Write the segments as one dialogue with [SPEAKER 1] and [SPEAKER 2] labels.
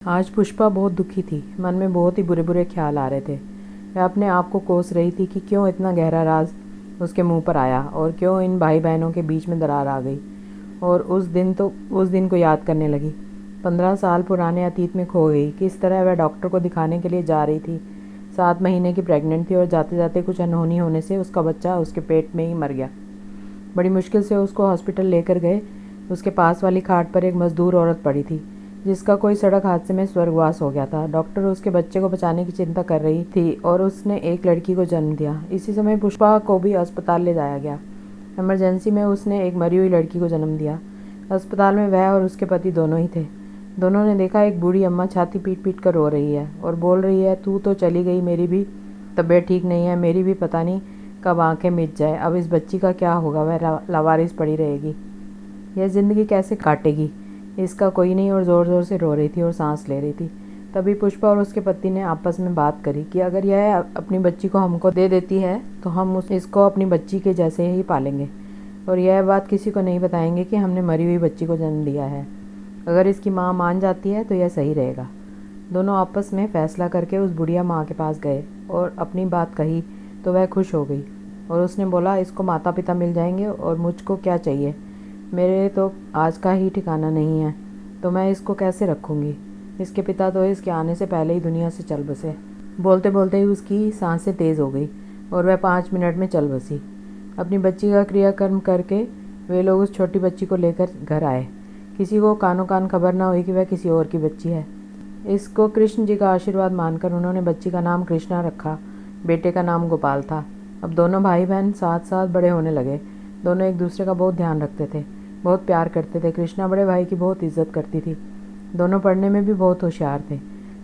[SPEAKER 1] आज पुष्पा बहुत दुखी थी। मन में बहुत ही बुरे बुरे ख्याल आ रहे थे। वह अपने आप को कोस रही थी कि क्यों इतना गहरा राज उसके मुंह पर आया और क्यों इन भाई बहनों के बीच में दरार आ गई। और उस दिन को याद करने लगी। 15 साल पुराने अतीत में खो गई। किस तरह वह डॉक्टर को दिखाने के लिए जा रही थी। 7 महीने की प्रेग्नेंट थी और जाते जाते कुछ अनहोनी होने से उसका बच्चा उसके पेट में ही मर गया। बड़ी मुश्किल से उसको हॉस्पिटल लेकर गए। उसके पास वाली खाट पर एक मजदूर औरत पड़ी थी जिसका कोई सड़क हादसे में स्वर्गवास हो गया था। डॉक्टर उसके बच्चे को बचाने की चिंता कर रही थी और उसने एक लड़की को जन्म दिया। इसी समय पुष्पा को भी अस्पताल ले जाया गया। इमरजेंसी में उसने एक मरी हुई लड़की को जन्म दिया। अस्पताल में वह और उसके पति दोनों ही थे। दोनों ने देखा एक बूढ़ी अम्मा छाती पीट पीट कर रो रही है और बोल रही है, तू तो चली गई, मेरी भी तबीयत ठीक नहीं है, मेरी भी पता नहीं कब आंखें मिट जाए, अब इस बच्ची का क्या होगा, वह लावारिस पड़ी रहेगी, यह ज़िंदगी कैसे काटेगी, इसका कोई नहीं। और ज़ोर ज़ोर से रो रही थी और सांस ले रही थी। तभी पुष्पा और उसके पति ने आपस में बात करी कि अगर यह अपनी बच्ची को हमको दे देती है तो हम इसको अपनी बच्ची के जैसे ही पालेंगे और यह बात किसी को नहीं बताएंगे कि हमने मरी हुई बच्ची को जन्म दिया है। अगर इसकी माँ मान जाती है तो यह सही रहेगा। दोनों आपस में फैसला करके उस बुढ़िया माँ के पास गए और अपनी बात कही तो वह खुश हो गई और उसने बोला, इसको माता पिता मिल जाएंगे और मुझको क्या चाहिए, मेरे तो आज का ही ठिकाना नहीं है तो मैं इसको कैसे रखूँगी। इसके पिता तो इसके आने से पहले ही दुनिया से चल बसे। बोलते बोलते ही उसकी सांसें तेज़ हो गई और वह 5 मिनट में चल बसी। अपनी बच्ची का क्रियाकर्म करके वे लोग उस छोटी बच्ची को लेकर घर आए। किसी को कानों कान खबर ना हुई कि वह किसी और की बच्ची है। इसको कृष्ण जी का आशीर्वाद मानकर उन्होंने बच्ची का नाम कृष्णा रखा। बेटे का नाम गोपाल था। अब दोनों भाई बहन साथ साथ बड़े होने लगे। दोनों एक दूसरे का बहुत ध्यान रखते थे, बहुत प्यार करते थे। कृष्णा बड़े भाई की बहुत इज्जत करती थी। दोनों पढ़ने में भी बहुत होशियार थे।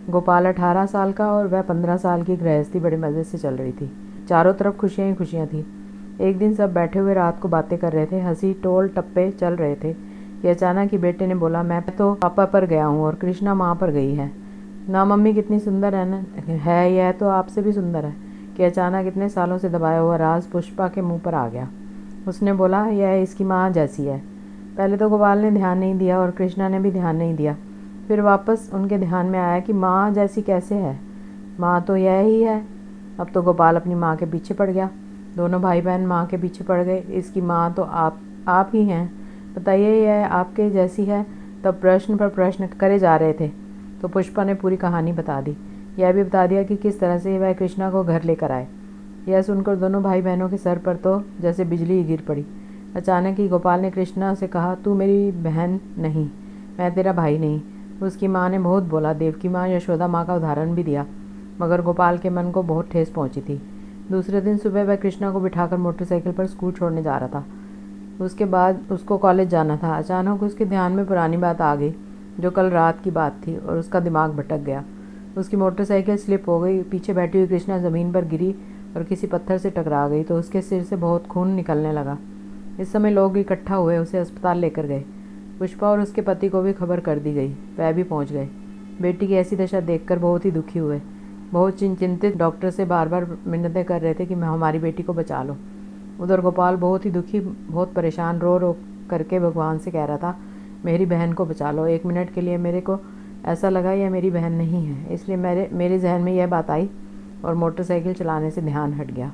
[SPEAKER 1] गोपाल 18 साल का और वह 15 साल की गृहस्थी बड़े मज़े से चल रही थी। चारों तरफ खुशियाँ ही खुशियाँ थी। एक दिन सब बैठे हुए रात को बातें कर रहे थे, हंसी टोल टप्पे चल रहे थे कि अचानक ही बेटे ने बोला, मैं तो पापा पर गया हूँ और कृष्णा माँ पर गई है ना। मम्मी कितनी सुंदर है ना, है यह तो आपसे भी सुंदर है। कि अचानक इतने सालों से दबाया हुआ राज पुष्पा के मुंह पर आ गया। उसने बोला, यह इसकी माँ जैसी है। पहले तो गोपाल ने ध्यान नहीं दिया और कृष्णा ने भी ध्यान नहीं दिया। फिर वापस उनके ध्यान में आया कि माँ जैसी कैसे है, माँ तो यह ही है। अब तो गोपाल अपनी माँ के पीछे पड़ गया। दोनों भाई बहन माँ के पीछे पड़ गए। इसकी माँ तो आप ही हैं, बताइए यह आपके जैसी है। तब प्रश्न पर प्रश्न करे जा रहे थे तो पुष्पा ने पूरी कहानी बता दी। यह भी बता दिया कि किस तरह से वह कृष्णा को घर लेकर आए। यह सुनकर दोनों भाई बहनों के सर पर तो जैसे बिजली गिर पड़ी। अचानक ही गोपाल ने कृष्णा से कहा, तू मेरी बहन नहीं, मैं तेरा भाई नहीं। उसकी माँ ने बहुत बोला, देवकी माँ यशोदा माँ का उदाहरण भी दिया, मगर गोपाल के मन को बहुत ठेस पहुंची थी। दूसरे दिन सुबह वह कृष्णा को बिठाकर मोटरसाइकिल पर स्कूल छोड़ने जा रहा था। उसके बाद उसको कॉलेज जाना था। अचानक उसके ध्यान में पुरानी बात आ गई जो कल रात की बात थी और उसका दिमाग भटक गया। उसकी मोटरसाइकिल स्लिप हो गई। पीछे बैठी हुई कृष्णा ज़मीन पर गिरी और किसी पत्थर से टकरा गई तो उसके सिर से बहुत खून निकलने लगा। इस समय लोग इकट्ठा हुए उसे अस्पताल लेकर गए। पुष्पा और उसके पति को भी खबर कर दी गई। वह भी पहुंच गए। बेटी की ऐसी दशा देखकर बहुत ही दुखी हुए। बहुत चिंतित डॉक्टर से बार बार मिन्नतें कर रहे थे कि हमारी बेटी को बचा लो। उधर गोपाल बहुत ही दुखी, बहुत परेशान, रो रो करके भगवान से कह रहा था, मेरी बहन को बचा लो। 1 मिनट के लिए मेरे को ऐसा लगा यह मेरी बहन नहीं है, इसलिए मेरे जहन में यह बात आई और मोटरसाइकिल चलाने से ध्यान हट गया।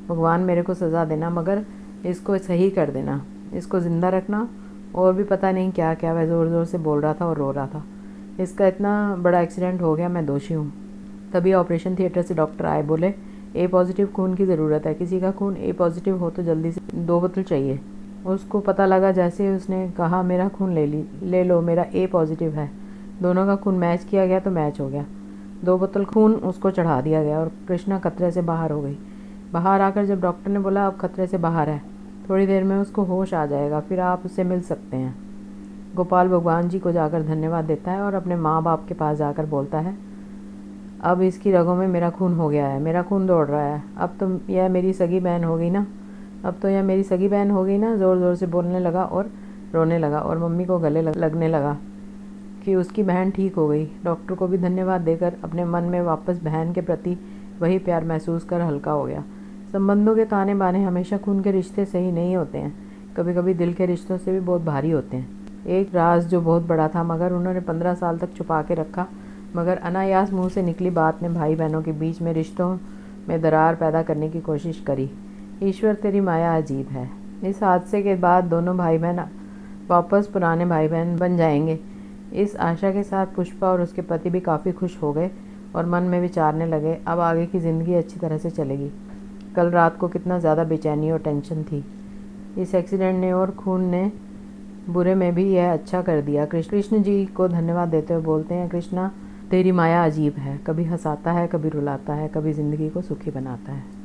[SPEAKER 1] भगवान मेरे को सज़ा देना, मगर इसको सही कर देना, इसको ज़िंदा रखना। और भी पता नहीं क्या क्या वह ज़ोर ज़ोर से बोल रहा था और रो रहा था। इसका इतना बड़ा एक्सीडेंट हो गया, मैं दोषी हूँ। तभी ऑपरेशन थिएटर से डॉक्टर आए। बोले, ए पॉजिटिव खून की ज़रूरत है, किसी का खून ए पॉजिटिव हो तो जल्दी से 2 बोतल चाहिए। उसको पता लगा जैसे उसने कहा, मेरा खून ले लो, मेरा ए पॉजिटिव है। दोनों का खून मैच किया गया तो मैच हो गया। 2 बोतल खून उसको चढ़ा दिया गया और कृष्णा खतरे से बाहर हो गई। बाहर आकर जब डॉक्टर ने बोला अब खतरे से बाहर है, थोड़ी देर में उसको होश आ जाएगा, फिर आप उससे मिल सकते हैं। गोपाल भगवान जी को जाकर धन्यवाद देता है और अपने माँ बाप के पास जाकर बोलता है, अब इसकी रगों में मेरा खून हो गया है, मेरा खून दौड़ रहा है। अब तो यह मेरी सगी बहन हो गई ना, ज़ोर ज़ोर से बोलने लगा और रोने लगा और मम्मी को गले लगने लगा कि उसकी बहन ठीक हो गई। डॉक्टर को भी धन्यवाद देकर अपने मन में वापस बहन के प्रति वही प्यार महसूस कर हल्का हो गया। संबंधों के ताने बाने हमेशा खून के रिश्ते से ही नहीं होते हैं, कभी कभी दिल के रिश्तों से भी बहुत भारी होते हैं। एक राज जो बहुत बड़ा था मगर उन्होंने 15 साल तक छुपा के रखा, मगर अनायास मुंह से निकली बात ने भाई बहनों के बीच में रिश्तों में दरार पैदा करने की कोशिश करी। ईश्वर, तेरी माया अजीब है। इस हादसे के बाद दोनों भाई बहन वापस पुराने भाई बहन बन जाएंगे, इस आशा के साथ पुष्पा और उसके पति भी काफ़ी खुश हो गए और मन में विचारने लगे, अब आगे की ज़िंदगी अच्छी तरह से चलेगी। कल रात को कितना ज़्यादा बेचैनी और टेंशन थी। इस एक्सीडेंट ने और खून ने बुरे में भी यह अच्छा कर दिया। कृष्ण जी को धन्यवाद देते हुए बोलते हैं, कृष्णा, तेरी माया अजीब है, कभी हंसाता है, कभी रुलाता है, कभी ज़िंदगी को सुखी बनाता है।